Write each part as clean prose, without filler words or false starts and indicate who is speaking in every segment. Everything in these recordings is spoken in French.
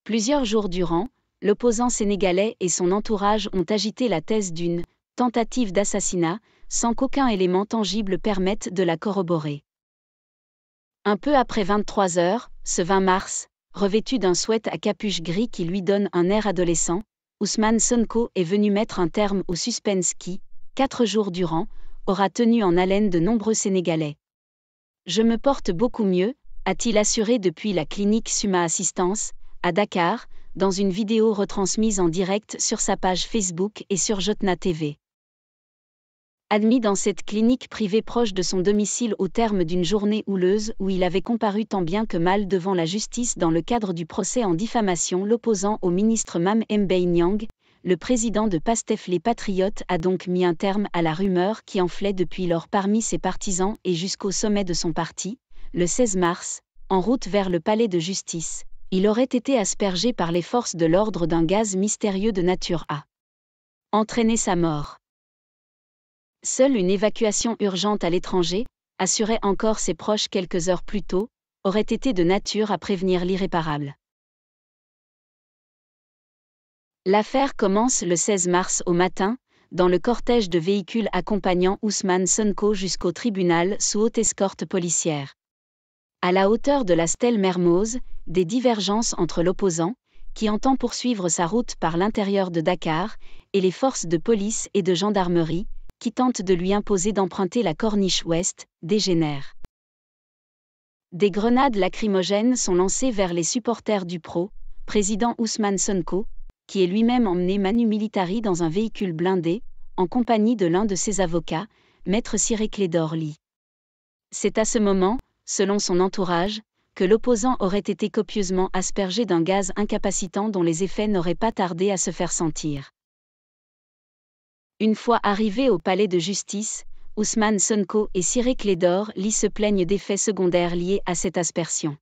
Speaker 1: Plusieurs jours durant, l'opposant sénégalais et son entourage ont agité la thèse d'une « tentative d'assassinat » sans qu'aucun élément tangible permette de la corroborer. Un peu après 23 heures, ce 20 mars, revêtu d'un sweat à capuche gris qui lui donne un air adolescent, Ousmane Sonko est venu mettre un terme au suspense qui, 4 jours durant, aura tenu en haleine de nombreux Sénégalais. « Je me porte beaucoup mieux », a-t-il assuré depuis la clinique Summa Assistance, à Dakar, dans une vidéo retransmise en direct sur sa page Facebook et sur Jotna TV. Admis dans cette clinique privée proche de son domicile au terme d'une journée houleuse où il avait comparu tant bien que mal devant la justice dans le cadre du procès en diffamation l'opposant au ministre Mame Mbaye Niang, le président de Pastef Les Patriotes a donc mis un terme à la rumeur qui enflait depuis lors parmi ses partisans et jusqu'au sommet de son parti. Le 16 mars, en route vers le palais de justice, il aurait été aspergé par les forces de l'ordre d'un gaz mystérieux de nature à entraîner sa mort. Seule une évacuation urgente à l'étranger, assuraient encore ses proches quelques heures plus tôt, aurait été de nature à prévenir l'irréparable. L'affaire commence le 16 mars au matin, dans le cortège de véhicules accompagnant Ousmane Sonko jusqu'au tribunal sous haute escorte policière. À la hauteur de la stèle Mermoz, des divergences entre l'opposant, qui entend poursuivre sa route par l'intérieur de Dakar, et les forces de police et de gendarmerie, qui tentent de lui imposer d'emprunter la corniche ouest, dégénèrent. Des grenades lacrymogènes sont lancées vers les supporters du président Ousmane Sonko, qui est lui-même emmené manu militari dans un véhicule blindé, en compagnie de l'un de ses avocats, Maître Ciré Clédor Ly. C'est à ce moment, selon son entourage, que l'opposant aurait été copieusement aspergé d'un gaz incapacitant dont les effets n'auraient pas tardé à se faire sentir. Une fois arrivé au palais de justice, Ousmane Sonko et Ciré Clédor Ly se plaignent d'effets secondaires liés à cette aspersion.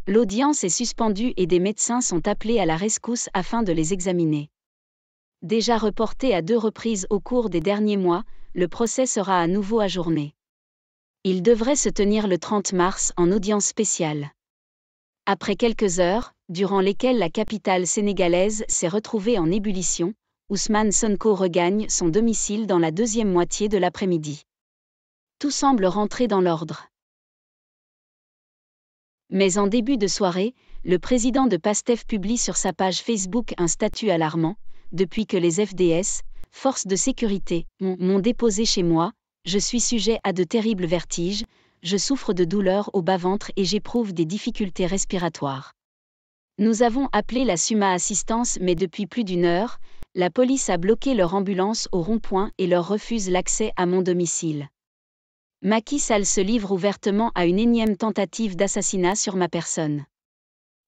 Speaker 1: L'audience est suspendue et des médecins sont appelés à la rescousse afin de les examiner. Déjà reporté à 2 reprises au cours des derniers mois, le procès sera à nouveau ajourné. Il devrait se tenir le 30 mars en audience spéciale. Après quelques heures, durant lesquelles la capitale sénégalaise s'est retrouvée en ébullition, Ousmane Sonko regagne son domicile dans la deuxième moitié de l'après-midi. Tout semble rentrer dans l'ordre. Mais en début de soirée, le président de Pastef publie sur sa page Facebook un statut alarmant. Depuis que les FDS, forces de sécurité, m'ont déposé chez moi, je suis sujet à de terribles vertiges, je souffre de douleurs au bas-ventre et j'éprouve des difficultés respiratoires. Nous avons appelé la Summa Assistance mais depuis plus d'1 heure, la police a bloqué leur ambulance au rond-point et leur refuse l'accès à mon domicile. Macky Sall se livre ouvertement à une énième tentative d'assassinat sur ma personne.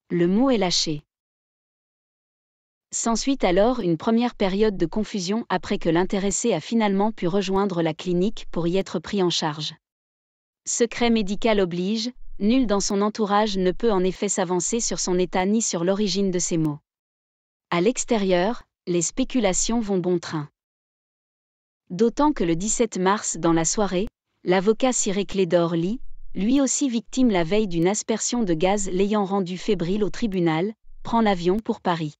Speaker 1: Le mot est lâché. S'ensuit alors une première période de confusion après que l'intéressé a finalement pu rejoindre la clinique pour y être pris en charge. Secret médical oblige, nul dans son entourage ne peut en effet s'avancer sur son état ni sur l'origine de ces maux. À l'extérieur, les spéculations vont bon train. D'autant que le 17 mars dans la soirée, l'avocat Ciré Clédor Ly, lui aussi victime la veille d'une aspersion de gaz l'ayant rendu fébrile au tribunal, prend l'avion pour Paris.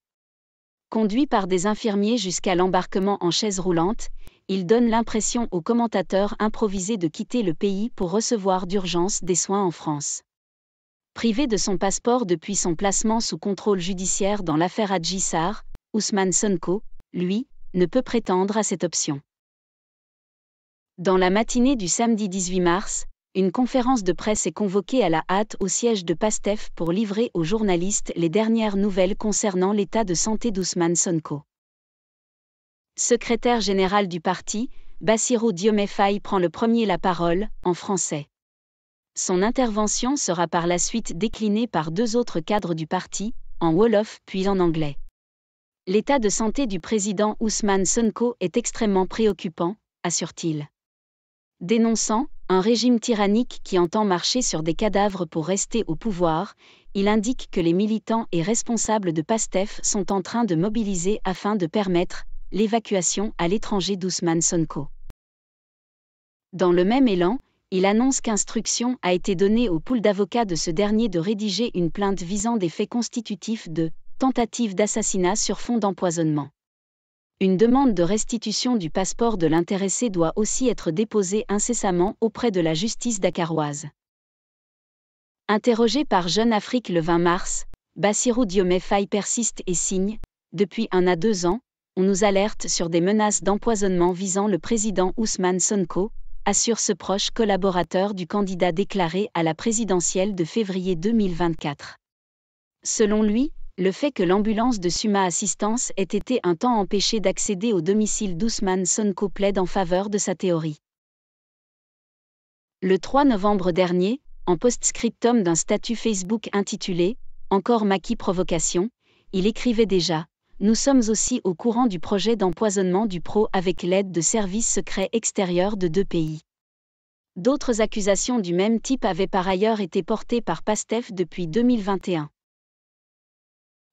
Speaker 1: Conduit par des infirmiers jusqu'à l'embarquement en chaise roulante, il donne l'impression aux commentateurs improvisés de quitter le pays pour recevoir d'urgence des soins en France. Privé de son passeport depuis son placement sous contrôle judiciaire dans l'affaire Adji Sarr, Ousmane Sonko, lui, ne peut prétendre à cette option. Dans la matinée du samedi 18 mars, une conférence de presse est convoquée à la hâte au siège de Pastef pour livrer aux journalistes les dernières nouvelles concernant l'état de santé d'Ousmane Sonko. Secrétaire général du parti, Bassirou Diomaye Faye prend le premier la parole, en français. Son intervention sera par la suite déclinée par 2 autres cadres du parti, en wolof puis en anglais. L'état de santé du président Ousmane Sonko est extrêmement préoccupant, assure-t-il. Dénonçant un régime tyrannique qui entend marcher sur des cadavres pour rester au pouvoir, il indique que les militants et responsables de Pastef sont en train de mobiliser afin de permettre l'évacuation à l'étranger d'Ousmane Sonko. Dans le même élan, il annonce qu'instruction a été donnée au pool d'avocats de ce dernier de rédiger une plainte visant des faits constitutifs de tentative d'assassinat sur fond d'empoisonnement. Une demande de restitution du passeport de l'intéressé doit aussi être déposée incessamment auprès de la justice dakaroise. Interrogé par Jeune Afrique le 20 mars, Bassirou Diomaye Faye persiste et signe. Depuis 1 à 2 ans, on nous alerte sur des menaces d'empoisonnement visant le président Ousmane Sonko, assure ce proche collaborateur du candidat déclaré à la présidentielle de février 2024. Selon lui, le fait que l'ambulance de Summa Assistance ait été un temps empêchée d'accéder au domicile d'Ousmane Sonko plaide en faveur de sa théorie. Le 3 novembre dernier, en post-scriptum d'un statut Facebook intitulé « Encore Macky Provocation », il écrivait déjà « Nous sommes aussi au courant du projet d'empoisonnement du pro avec l'aide de services secrets extérieurs de 2 pays. » D'autres accusations du même type avaient par ailleurs été portées par Pastef depuis 2021.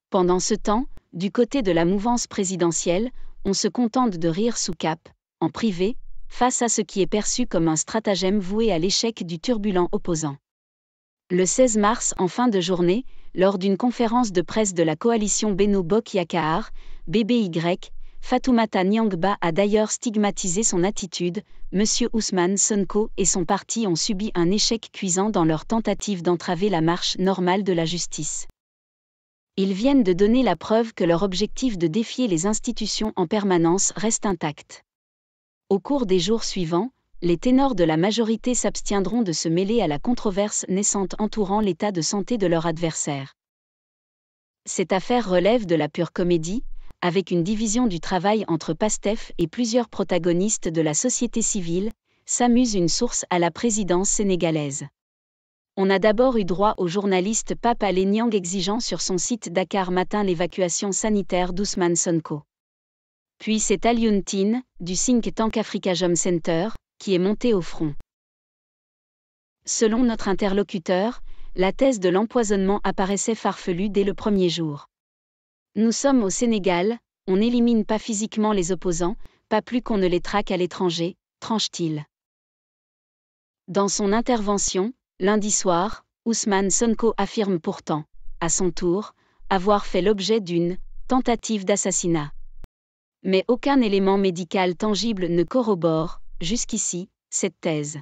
Speaker 1: Pendant ce temps, du côté de la mouvance présidentielle, on se contente de rire sous cape, en privé, face à ce qui est perçu comme un stratagème voué à l'échec du turbulent opposant. Le 16 mars en fin de journée, lors d'une conférence de presse de la coalition Benno Bokk Yakaar, BBY, Fatoumata Niangba a d'ailleurs stigmatisé son attitude. Monsieur Ousmane Sonko et son parti ont subi un échec cuisant dans leur tentative d'entraver la marche normale de la justice. Ils viennent de donner la preuve que leur objectif de défier les institutions en permanence reste intact. Au cours des jours suivants, les ténors de la majorité s'abstiendront de se mêler à la controverse naissante entourant l'état de santé de leur adversaire. Cette affaire relève de la pure comédie, avec une division du travail entre Pastef et plusieurs protagonistes de la société civile, s'amuse une source à la présidence sénégalaise. On a d'abord eu droit au journaliste Pape Alé Niang exigeant sur son site Dakar Matin l'évacuation sanitaire d'Ousmane Sonko. Puis c'est Alioune Tine, du think tank Afrikajom Center, qui est monté au front. Selon notre interlocuteur, la thèse de l'empoisonnement apparaissait farfelue dès le premier jour. Nous sommes au Sénégal, on n'élimine pas physiquement les opposants, pas plus qu'on ne les traque à l'étranger, tranche-t-il. Dans son intervention, lundi soir, Ousmane Sonko affirme pourtant, à son tour, avoir fait l'objet d'une tentative d'assassinat. Mais aucun élément médical tangible ne corrobore, jusqu'ici, cette thèse.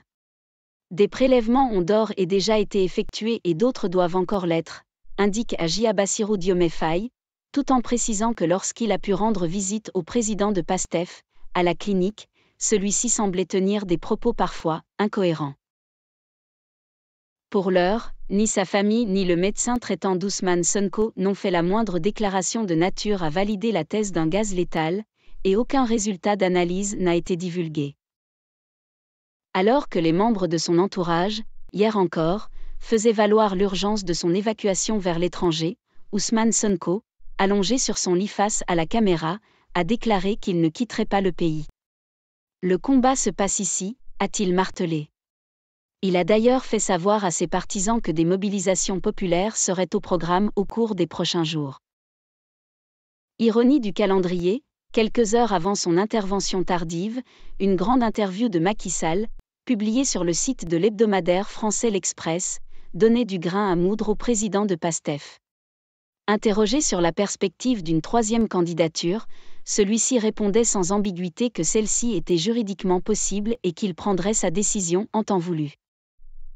Speaker 1: Des prélèvements ont d'ores et déjà été effectués et d'autres doivent encore l'être, indique Adji Bassirou Diomaye Faye, tout en précisant que lorsqu'il a pu rendre visite au président de Pastef, à la clinique, celui-ci semblait tenir des propos parfois incohérents. Pour l'heure, ni sa famille ni le médecin traitant d'Ousmane Sonko n'ont fait la moindre déclaration de nature à valider la thèse d'un gaz létal, et aucun résultat d'analyse n'a été divulgué. Alors que les membres de son entourage, hier encore, faisaient valoir l'urgence de son évacuation vers l'étranger, Ousmane Sonko, allongé sur son lit face à la caméra, a déclaré qu'il ne quitterait pas le pays. Le combat se passe ici, a-t-il martelé. Il a d'ailleurs fait savoir à ses partisans que des mobilisations populaires seraient au programme au cours des prochains jours. Ironie du calendrier, quelques heures avant son intervention tardive, une grande interview de Macky Sall, publiée sur le site de l'hebdomadaire français L'Express, donnait du grain à moudre au président de Pastef. Interrogé sur la perspective d'une 3e candidature, celui-ci répondait sans ambiguïté que celle-ci était juridiquement possible et qu'il prendrait sa décision en temps voulu.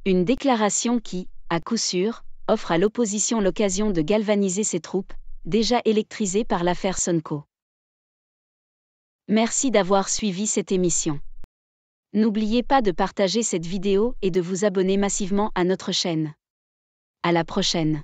Speaker 1: Une déclaration qui, à coup sûr, offre à l'opposition l'occasion de galvaniser ses troupes, déjà électrisées par l'affaire Sonko. Merci d'avoir suivi cette émission. N'oubliez pas de partager cette vidéo et de vous abonner massivement à notre chaîne. À la prochaine.